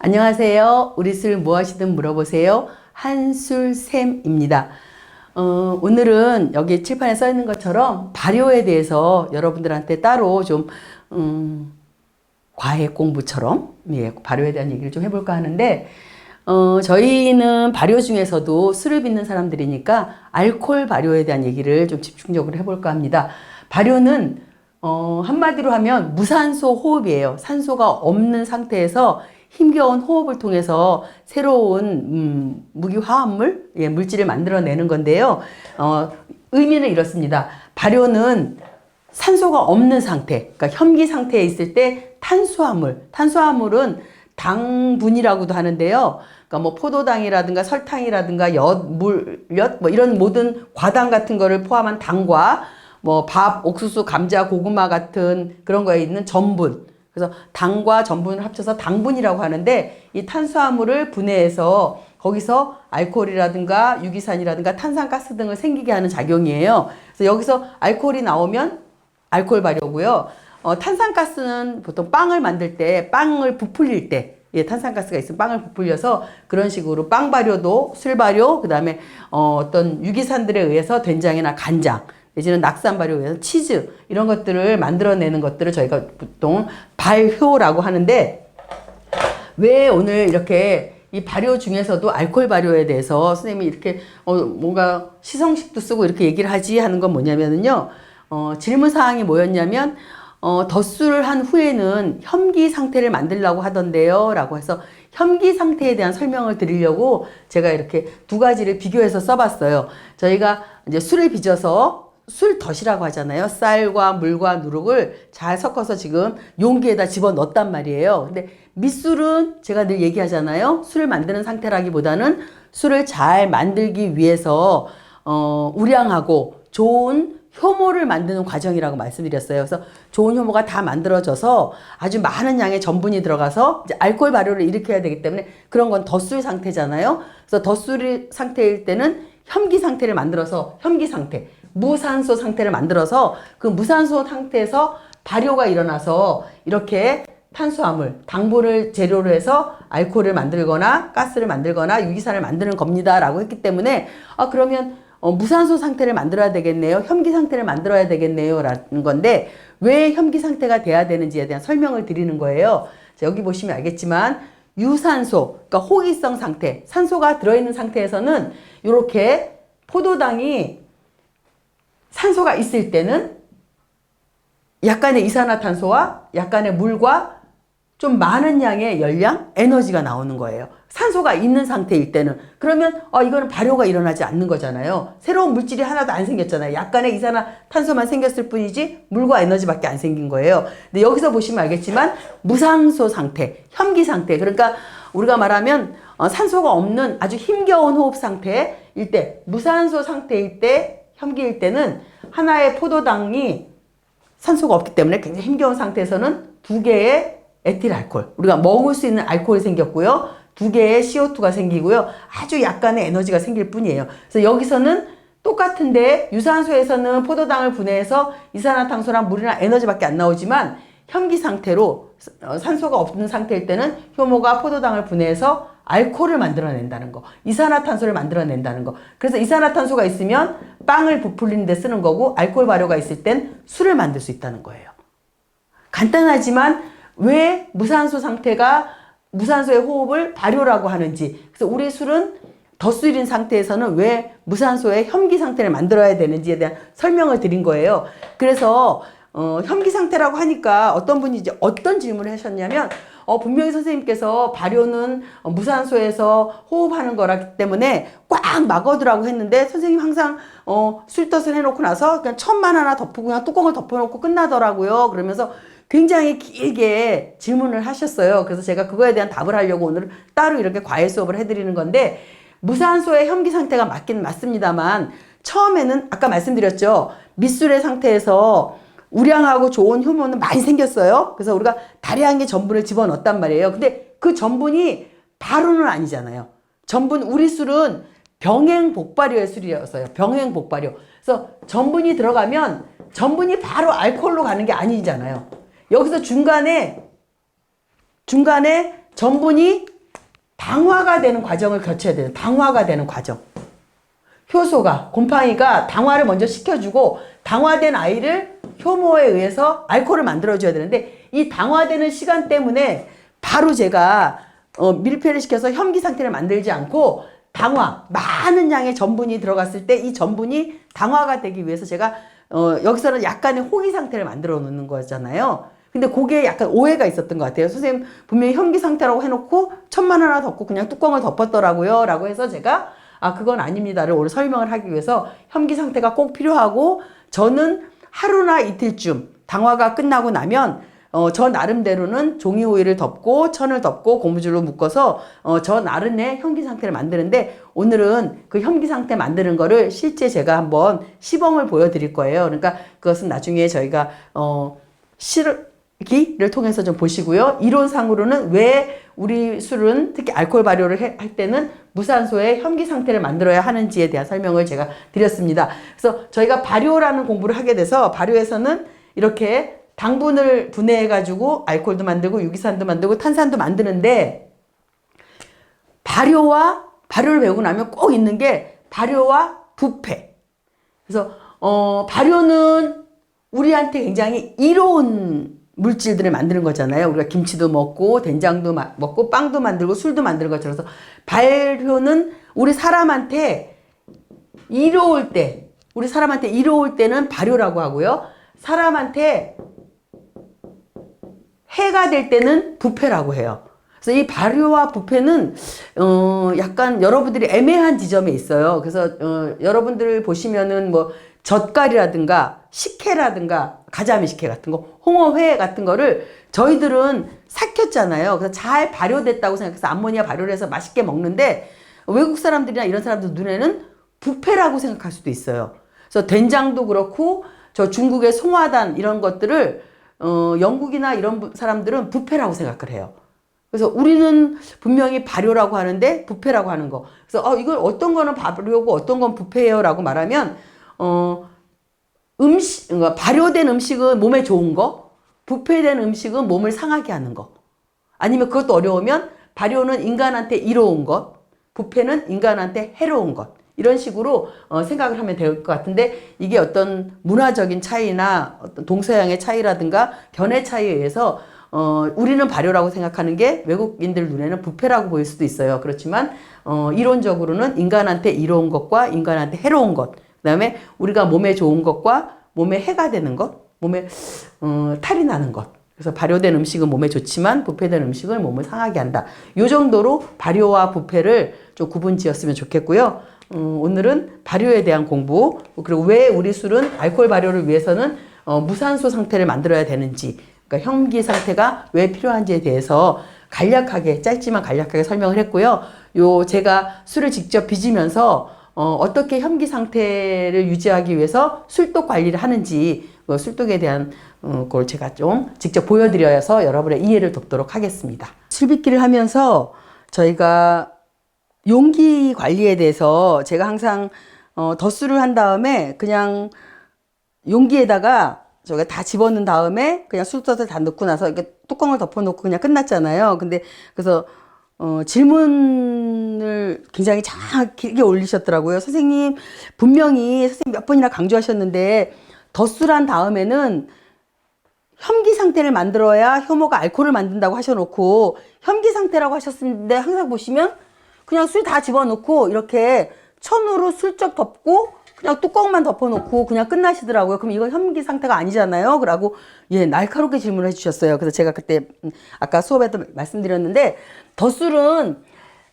안녕하세요. 우리 술 무엇이든 물어보세요. 한술샘입니다. 오늘은 여기 칠판에 써 있는 것처럼 발효에 대해서 여러분들한테 따로 좀 과외 공부처럼 발효에 대한 얘기를 좀 해볼까 하는데 저희는 발효 중에서도 술을 빚는 사람들이니까 알코올 발효에 대한 얘기를 좀 집중적으로 해볼까 합니다. 발효는 한마디로 하면 무산소 호흡이에요. 산소가 없는 상태에서 힘겨운 호흡을 통해서 새로운 무기화합물, 물질을 만들어내는 건데요. 의미는 이렇습니다. 발효는 산소가 없는 상태, 그러니까 혐기 상태에 있을 때 탄수화물은 당분이라고도 하는데요. 그러니까 뭐 포도당이라든가 설탕이라든가 엿 뭐 이런 모든 과당 같은 거를 포함한 당과 뭐 밥, 옥수수, 감자, 고구마 같은 그런 거에 있는 전분. 그래서 당과 전분을 합쳐서 당분이라고 하는데 이 탄수화물을 분해해서 거기서 알코올이라든가 유기산이라든가 탄산가스 등을 생기게 하는 작용이에요. 그래서 여기서 알코올이 나오면 알코올 발효고요. 탄산가스는 보통 빵을 만들 때, 빵을 부풀릴 때, 탄산가스가 있으면 빵을 부풀려서 그런 식으로 빵 발효도 술 발효, 그 다음에 어떤 유기산들에 의해서 된장이나 간장, 내지는 낙산 발효에 의해서 치즈 이런 것들을 만들어내는 것들을 저희가 보통 발효라고 하는데, 왜 오늘 이렇게 이 발효 중에서도 알코올 발효에 대해서 선생님이 이렇게 뭔가 시성식도 쓰고 이렇게 얘기를 하지 하는 건 뭐냐면은요, 질문 사항이 뭐였냐면 덧술을 한 후에는 혐기 상태를 만들려고 하던데요 라고 해서 혐기 상태에 대한 설명을 드리려고 제가 이렇게 두 가지를 비교해서 써봤어요. 저희가 이제 술을 빚어서 술덫이라고 하잖아요. 쌀과 물과 누룩을 잘 섞어서 지금 용기에다 집어 넣었단 말이에요. 근데 밑술은 제가 늘 얘기하잖아요. 술을 만드는 상태라기보다는 술을 잘 만들기 위해서 우량하고 좋은 효모를 만드는 과정이라고 말씀드렸어요. 그래서 좋은 효모가 다 만들어져서 아주 많은 양의 전분이 들어가서 이제 알코올 발효를 일으켜야 되기 때문에 그런 건 덧술 상태잖아요. 그래서 덧술 상태일 때는 혐기 상태를 만들어서 혐기 상태, 무산소 상태를 만들어서 그 무산소 상태에서 발효가 일어나서 이렇게 탄수화물, 당분을 재료로 해서 알코올을 만들거나 가스를 만들거나 유기산을 만드는 겁니다 라고 했기 때문에 그러면 무산소 상태를 만들어야 되겠네요. 혐기 상태를 만들어야 되겠네요 라는 건데, 왜 혐기 상태가 돼야 되는지에 대한 설명을 드리는 거예요. 자, 여기 보시면 알겠지만 유산소, 그러니까 호기성 상태, 산소가 들어있는 상태에서는 이렇게 포도당이 산소가 있을 때는 약간의 이산화탄소와 약간의 물과 좀 많은 양의 열량, 에너지가 나오는 거예요. 산소가 있는 상태일 때는. 그러면 이거는 발효가 일어나지 않는 거잖아요. 새로운 물질이 하나도 안 생겼잖아요. 약간의 이산화탄소만 생겼을 뿐이지 물과 에너지밖에 안 생긴 거예요. 근데 여기서 보시면 알겠지만 무산소 상태, 혐기 상태, 그러니까 우리가 말하면 산소가 없는 아주 힘겨운 호흡 상태일 때, 무산소 상태일 때, 혐기일 때는 하나의 포도당이 산소가 없기 때문에 굉장히 힘겨운 상태에서는 두 개의 에틸 알코올, 우리가 먹을 수 있는 알코올이 생겼고요. 두 개의 CO2가 생기고요. 아주 약간의 에너지가 생길 뿐이에요. 그래서 여기서는 똑같은데 유산소에서는 포도당을 분해해서 이산화탄소나 물이나 에너지밖에 안 나오지만 혐기 상태로 산소가 없는 상태일 때는 효모가 포도당을 분해해서 알코올을 만들어낸다는 거, 이산화탄소를 만들어낸다는 거. 그래서 이산화탄소가 있으면 빵을 부풀리는 데 쓰는 거고, 알코올 발효가 있을 땐 술을 만들 수 있다는 거예요. 간단하지만 왜 무산소의 호흡을 발효라고 하는지, 그래서 우리 술은 덧술인 상태에서는 왜 무산소의 혐기 상태를 만들어야 되는지에 대한 설명을 드린 거예요. 그래서 혐기 상태라고 하니까 어떤 분이 이제 어떤 질문을 하셨냐면, 분명히 선생님께서 발효는 무산소에서 호흡하는 거라기 때문에 꽉 막아두라고 했는데, 선생님 항상 술덫을 해놓고 나서 그냥 천만 하나 덮고 그냥 뚜껑을 덮어놓고 끝나더라고요. 그러면서 굉장히 길게 질문을 하셨어요. 그래서 제가 그거에 대한 답을 하려고 오늘 따로 이렇게 과외 수업을 해드리는 건데, 무산소의 혐기 상태가 맞긴 맞습니다만, 처음에는 아까 말씀드렸죠. 밑술의 상태에서 우량하고 좋은 효모는 많이 생겼어요. 그래서 우리가 다량의 전분을 집어넣었단 말이에요. 근데 그 전분이 바로는 아니잖아요. 우리 술은 병행복발효의 술이었어요. 병행복발효. 그래서 전분이 들어가면 전분이 바로 알코올로 가는 게 아니잖아요. 여기서 중간에 전분이 당화가 되는 과정을 거쳐야 돼요. 당화가 되는 과정. 효소가, 곰팡이가 당화를 먼저 시켜주고 당화된 아이를 효모에 의해서 알코올을 만들어줘야 되는데 이 당화되는 시간 때문에 바로 제가 밀폐를 시켜서 혐기 상태를 만들지 않고 당화, 많은 양의 전분이 들어갔을 때 이 전분이 당화가 되기 위해서 제가 여기서는 약간의 호기 상태를 만들어 놓는 거잖아요. 근데 그게 약간 오해가 있었던 것 같아요. 선생님 분명히 혐기 상태라고 해놓고 천만 하나 덮고 그냥 뚜껑을 덮었더라고요. 라고 해서 제가 그건 아닙니다를 오늘 설명을 하기 위해서 혐기 상태가 꼭 필요하고 저는 하루나 이틀쯤 당화가 끝나고 나면 저 나름대로는 종이 호일을 덮고 천을 덮고 고무줄로 묶어서 저 나름의 혐기 상태를 만드는데 오늘은 그 혐기 상태 만드는 거를 실제 제가 한번 시범을 보여드릴 거예요. 그러니까 그것은 나중에 저희가 실기를 통해서 좀 보시고요. 이론상으로는 왜 우리 술은 특히 알코올 발효를 할 때는 무산소의 혐기 상태를 만들어야 하는지에 대한 설명을 제가 드렸습니다. 그래서 저희가 발효라는 공부를 하게 돼서 발효에서는 이렇게 당분을 분해해가지고 알코올도 만들고 유기산도 만들고 탄산도 만드는데 발효를 배우고 나면 꼭 있는 게 발효와 부패. 그래서 발효는 우리한테 굉장히 이로운 물질들을 만드는 거잖아요. 우리가 김치도 먹고 된장도 먹고 빵도 만들고 술도 만드는 것처럼. 그래서 발효는 우리 사람한테 이로울 때는 발효라고 하고요. 사람한테 해가 될 때는 부패라고 해요. 그래서 이 발효와 부패는 약간 여러분들이 애매한 지점에 있어요. 그래서 여러분들 보시면은 뭐 젓갈이라든가 식혜라든가 가자미 식혜 같은 거, 홍어회 같은 거를 저희들은 삭혔잖아요. 그래서 잘 발효됐다고 생각해서 암모니아 발효를 해서 맛있게 먹는데 외국 사람들이나 이런 사람들 눈에는 부패라고 생각할 수도 있어요. 그래서 된장도 그렇고 저 중국의 송화단 이런 것들을 영국이나 이런 사람들은 부패라고 생각을 해요. 그래서 우리는 분명히 발효라고 하는데 부패라고 하는 거. 그래서 이걸 어떤 거는 발효고 어떤 건 부패예요 라고 말하면 그러니까 발효된 음식은 몸에 좋은 거, 부패된 음식은 몸을 상하게 하는 거. 아니면 그것도 어려우면 발효는 인간한테 이로운 것, 부패는 인간한테 해로운 것. 이런 식으로 생각을 하면 될 것 같은데 이게 어떤 문화적인 차이나 어떤 동서양의 차이라든가 견해 차이에 의해서 우리는 발효라고 생각하는 게 외국인들 눈에는 부패라고 보일 수도 있어요. 그렇지만 이론적으로는 인간한테 이로운 것과 인간한테 해로운 것, 그다음에 우리가 몸에 좋은 것과 몸에 해가 되는 것, 몸에 탈이 나는 것. 그래서 발효된 음식은 몸에 좋지만 부패된 음식은 몸을 상하게 한다. 이 정도로 발효와 부패를 좀 구분지었으면 좋겠고요. 오늘은 발효에 대한 공부, 그리고 왜 우리 술은 알코올 발효를 위해서는 무산소 상태를 만들어야 되는지, 그러니까 혐기 상태가 왜 필요한지에 대해서 간략하게, 짧지만 간략하게 설명을 했고요. 제가 술을 직접 빚으면서 어떻게 혐기 상태를 유지하기 위해서 술독 관리를 하는지, 술독에 대한 걸 제가 좀 직접 보여드려서 여러분의 이해를 돕도록 하겠습니다. 술 빚기를 하면서 저희가 용기 관리에 대해서 제가 항상 덧술을 한 다음에 그냥 용기에다가 저희가 다 집어넣은 다음에 그냥 술솥을 다 넣고 나서 이렇게 뚜껑을 덮어놓고 그냥 끝났잖아요. 근데 그래서 질문을 굉장히 길게 올리셨더라고요. 선생님 분명히 선생님 몇 번이나 강조하셨는데 덧술한 다음에는 혐기 상태를 만들어야 효모가 알코올을 만든다고 하셔놓고 혐기 상태라고 하셨는데 항상 보시면 그냥 술 다 집어넣고 이렇게 천으로 슬쩍 덮고 그냥 뚜껑만 덮어놓고 그냥 끝나시더라고요. 그럼 이건 혐기 상태가 아니잖아요. 그러고 날카롭게 질문을 해주셨어요. 그래서 제가 그때 아까 수업에도 말씀드렸는데 덧술은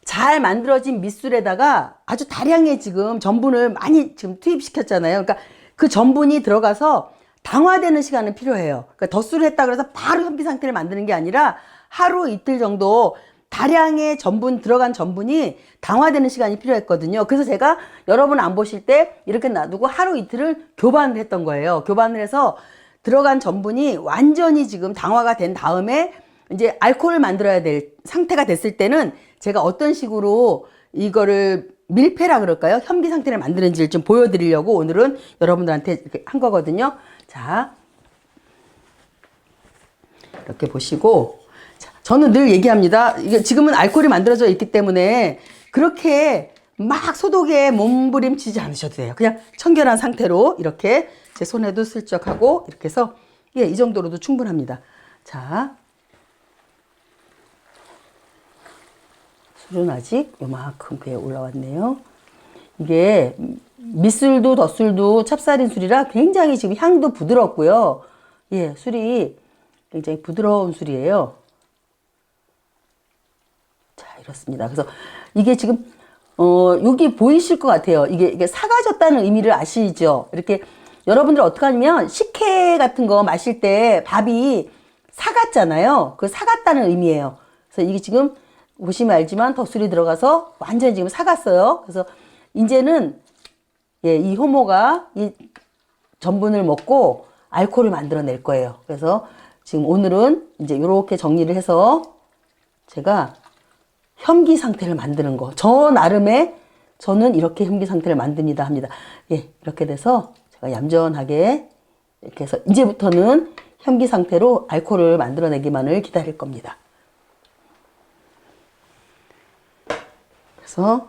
잘 만들어진 밑술에다가 아주 다량의 지금 전분을 많이 지금 투입시켰잖아요. 그러니까 그 전분이 들어가서 당화되는 시간은 필요해요. 그러니까 덧술을 했다 그래서 바로 혐기 상태를 만드는 게 아니라 하루 이틀 정도 다량의 들어간 전분이 당화되는 시간이 필요했거든요. 그래서 제가 여러분 안 보실 때 이렇게 놔두고 하루 이틀을 교반을 했던 거예요. 교반을 해서 들어간 전분이 완전히 지금 당화가 된 다음에 이제 알코올을 만들어야 될 상태가 됐을 때는 제가 어떤 식으로 이거를 밀폐라 그럴까요? 혐기 상태를 만드는지를 좀 보여드리려고 오늘은 여러분들한테 이렇게 한 거거든요. 자, 이렇게 보시고 저는 늘 얘기합니다. 이게 지금은 알코올이 만들어져 있기 때문에 그렇게 막 소독에 몸부림치지 않으셔도 돼요. 그냥 청결한 상태로 이렇게 제 손에도 슬쩍 하고 이렇게 해서 예, 이 정도로도 충분합니다. 자, 술은 아직 요만큼 그에 올라왔네요. 이게 밑술도 덧술도 찹쌀인 술이라 굉장히 지금 향도 부드럽고요. 예, 술이 굉장히 부드러운 술이에요. 자, 이렇습니다. 그래서 이게 지금 여기 보이실 것 같아요. 이게 사가졌다는 의미를 아시죠? 이렇게 여러분들 어떻게 하냐면 식혜 같은 거 마실 때 밥이 사갔잖아요. 그 사갔다는 의미예요. 그래서 이게 지금 보시면 알지만 덧술이 들어가서 완전히 지금 사갔어요. 그래서 이제는 예, 이 효모가 이 전분을 먹고 알코올을 만들어낼 거예요. 그래서 지금 오늘은 이제 이렇게 정리를 해서 제가 혐기 상태를 만드는 거. 저 나름의 저는 이렇게 혐기 상태를 만듭니다 합니다. 예, 이렇게 돼서 제가 얌전하게 이렇게 해서 이제부터는 혐기 상태로 알코올을 만들어내기만을 기다릴 겁니다. 그래서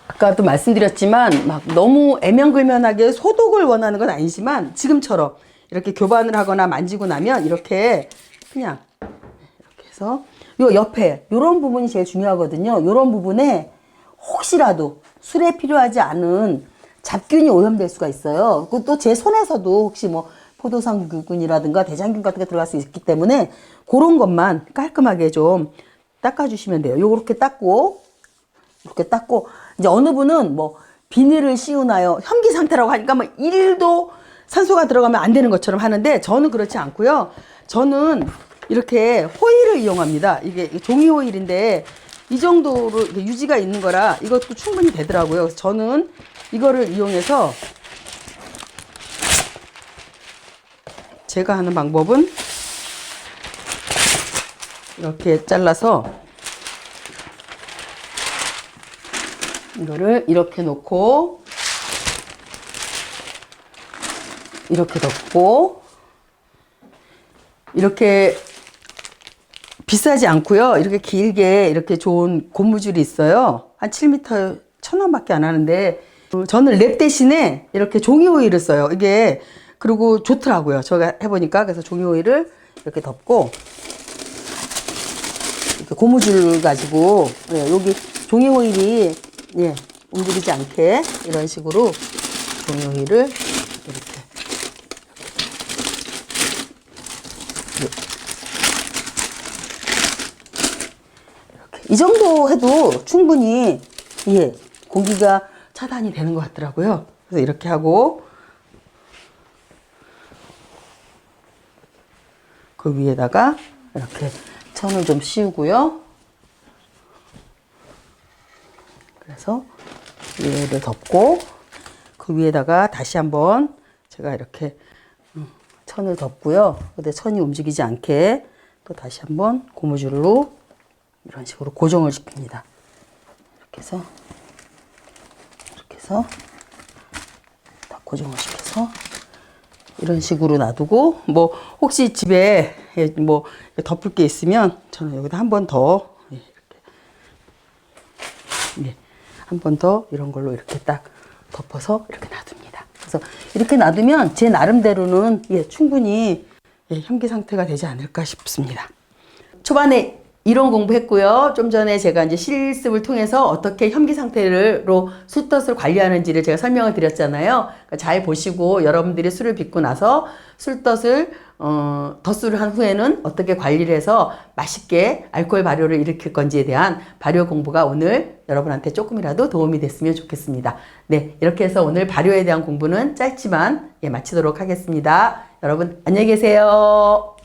아까도 말씀드렸지만 막 너무 애면글면하게 소독을 원하는 건 아니지만 지금처럼 이렇게 교반을 하거나 만지고 나면 이렇게 그냥 이렇게 해서 요 옆에 요런 부분이 제일 중요하거든요. 요런 부분에 혹시라도 술에 필요하지 않은 잡균이 오염될 수가 있어요. 또 제 손에서도 혹시 뭐 포도상균이라든가 대장균 같은 게 들어갈 수 있기 때문에 그런 것만 깔끔하게 좀 닦아주시면 돼요. 요렇게 닦고 이렇게 닦고 이제 어느 분은 뭐 비닐을 씌우나요? 혐기 상태라고 하니까 뭐 1도 산소가 들어가면 안 되는 것처럼 하는데 저는 그렇지 않고요. 저는 이렇게 호일을 이용합니다. 이게 종이 호일인데 이 정도로 유지가 있는 거라 이것도 충분히 되더라고요. 그래서 저는 이거를 이용해서 제가 하는 방법은 이렇게 잘라서 이거를 이렇게 놓고 이렇게 덮고 이렇게 비싸지 않고요. 이렇게 길게 이렇게 좋은 고무줄이 있어요. 한 7m 1,000원밖에 안 하는데 저는 랩 대신에 이렇게 종이 호일을 써요. 이게 그리고 좋더라고요. 제가 해보니까 그래서 종이 호일을 이렇게 덮고 이렇게 고무줄 가지고 예, 여기 종이 호일이 예, 움직이지 않게 이런 식으로 종이 호일을 이렇게 이 정도 해도 충분히 예, 공기가 차단이 되는 것 같더라고요. 그래서 이렇게 하고 그 위에다가 이렇게 천을 좀 씌우고요. 그래서 위에를 덮고 그 위에다가 다시 한번 제가 이렇게 천을 덮고요. 근데 천이 움직이지 않게 또 다시 한번 고무줄로 이런 식으로 고정을 시킵니다. 이렇게 해서 다 고정을 시켜서 이런 식으로 놔두고 뭐 혹시 집에 뭐 덮을 게 있으면 저는 여기다 한 번 더 이렇게 한 번 더 이런 걸로 이렇게 딱 덮어서 이렇게 놔둡니다. 그래서 이렇게 놔두면 제 나름대로는 예, 충분히 예, 혐기 상태가 되지 않을까 싶습니다. 초반에 이론 공부했고요. 좀 전에 제가 이제 실습을 통해서 어떻게 혐기 상태로 술덫을 관리하는지를 제가 설명을 드렸잖아요. 그러니까 잘 보시고 여러분들이 술을 빚고 나서 술덫을 덧술을 한 후에는 어떻게 관리를 해서 맛있게 알코올 발효를 일으킬 건지에 대한 발효 공부가 오늘 여러분한테 조금이라도 도움이 됐으면 좋겠습니다. 네, 이렇게 해서 오늘 발효에 대한 공부는 짧지만 예, 마치도록 하겠습니다. 여러분 안녕히 계세요.